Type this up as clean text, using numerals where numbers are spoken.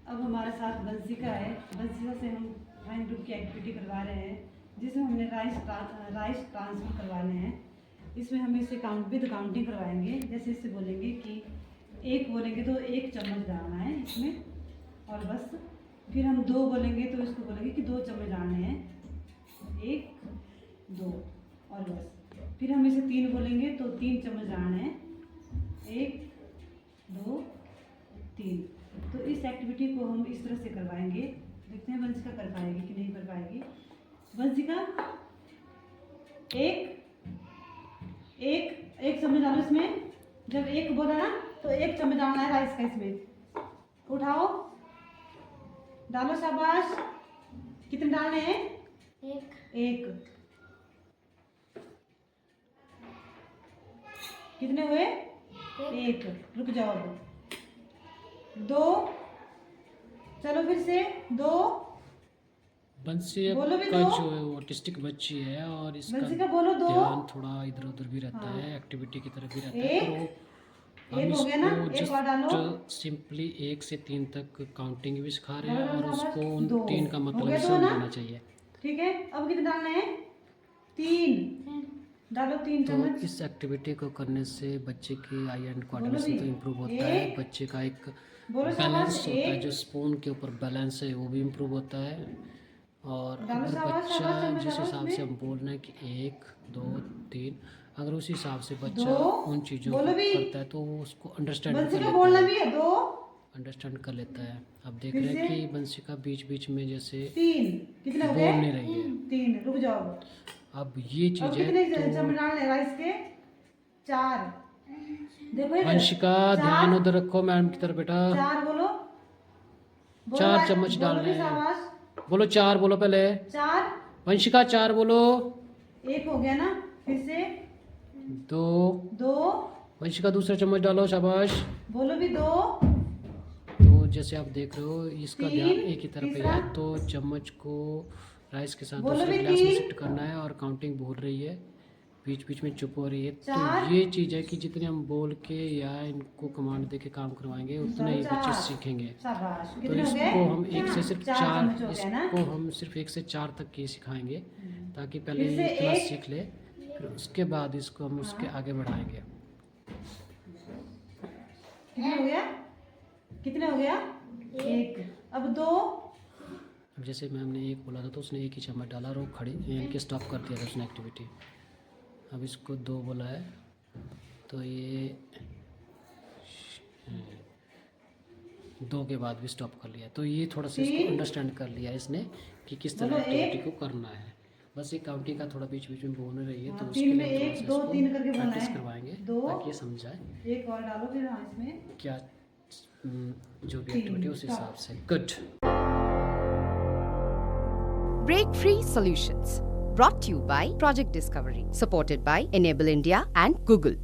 अब हमारे साथ वंशिका है। वंशिका से हम फाइन ग्रुप की एक्टिविटी करवा रहे हैं, जिसमें हमने राइस ट्रांसफर करवाने हैं। इसमें हम इसे काउंटिंग करवाएंगे। जैसे इससे बोलेंगे कि एक बोलेंगे तो 1 चम्मच डालना है इसमें, और बस। फिर हम 2 बोलेंगे तो इसको बोलेंगे कि 2 चम्मच डालने हैं, 1 2, और बस। फिर हम इसे 3 बोलेंगे तो 3 चम्मच डालने हैं, 1 2 3। तो इस एक्टिविटी को हम इस तरह से करवाएंगे। देखते हैं वंशिका कर पाएगी कि नहीं कर पाएगी। वंशिका, एक चम्मच डालो इसमें। जब 1 बोला ना तो 1 चम्मच डालना है राइस का इसमें। उठाओ, डालो, शाबाश। कितने डालने हैं? 1। कितने हुए? 1। रुक जाओ अब। 2, चलो फिर से 2। बंसी बोलो भी का 2। जो है वो ऑटिस्टिक बच्ची है और इसका वंशिका बोलो 2। ध्यान थोड़ा इधर उधर भी रहता हाँ। है, एक्टिविटी की तरफ भी रहता है। एक तो हम हो गया ना, इसको एक और डालो। जस्ट सिंपली 1 से 3 तक काउंटिंग भी सिखा रहे हैं डालो, और शाबाश। उसको उन 2 3 का हो मतलब गया, भी 2 समझ ना? आना चाहिए। ठीक है, अब कितने डालने हैं? 3 डालो, 3 तो चम्मच। इस एक्टिविटी को करने से बच्चे की आई एंड बोलो कोऑर्डिनेशन भी। तो इम्प्रूव होता है। एक। बच्चे का एक बोलो शाबाश। बैलेंस होता है, 1 जो स्पून के ऊपर बैलेंस है वो भी इम्प्रूव होता है। और डालो, अगर शाबाश बच्चा शाबाश, चम्मच जिस डालो हिसाब से इसमें। हम बोल रहे हैं कि 1 2 3, अगर उस हिसाब से बच्चा 2 उन चीज़ों बोलो को भी। करता है तो वो उसको अंडरस्टैंड कर वंशिका लेता बोलना है, भी है। 2 अंडरस्टैंड कर लेता है। अब देख फिर रहे हैं से कि बंशिका बीच बीच में जैसे 3। कितने हो बोल गए? नहीं रही है। 3। रुक जाओ। अब ये अब चीज़ है कितने तो चम्मच डालने राइस के? 4। देखो इधर। वंशिका ध्यान उधर रखो मैडम की तरफ बेटा। 4 बोलो। 4 चम्मच बोलो डालने भी, हैं। शाबाश। बोलो 4 बोलो पहले। 4। वंशिका 4 बोलो। 1 हो गया ना? फिर से 2। 2 वंशिका दूसरा चम्मच डालो, शाबाश। बोलो भी। 2 तो जैसे आप देख रहे हो इसका 3 ध्यान एक ही तरफ तीसरा। है, तो चम्मच को राइस के साथ बोलो दूसरे भी गिलास में 3। शिफ्ट करना है और काउंटिंग बोल रही है, बीच बीच में चुप हो रही है। 4। तो ये चीज़ है कि जितने हम बोल के या इनको कमांड दे के काम करवाएंगे उतने ही बच्चे 4। सीखेंगे। शाबाश। तो कितने हो गए? इसको हम 1 से सिर्फ 4 4 चम्मच हो गया ना? इसको हम सिर्फ 1 से 4 तक की सिखाएंगे, ताकि पहले फिर से इतना 1। सीख ले, फिर उसके बाद इसको हम उसके आगे बढ़ाएंगे। कितने हो गया? कितने हो गया? 1। अब 2। अब जैसे मैम ने 1 बोला था तो उसने 1 ही चम्मच डाला और वो खड़ी इनके स्टॉप कर दिया था उसने एक्टिविटी। अब इसको 2 बोला है तो ये 2 के बाद भी स्टॉप कर लिया। तो ये थोड़ा सा इसको 3। अंडरस्टैंड कर लिया इसने कि किस तरह बोलो एक्टिविटी 1। को करना है। बस ये काउंटिंग का थोड़ा बीच बीच में बोल रही है, तो हाँ, उसके 3 में लिए थोड़ा 1 सा 2 इसको 3 करके बोलना प्रैक्टिस है। करवाएंगे 2 ताकि ये समझ जाए 1 और डालो फिर। हाँ, इसमें क्या जो भी 3 एक्टिविटी उस हिसाब से। Good. Break Free Solutions, brought to you by Project Discovery, supported by Enable India and Google.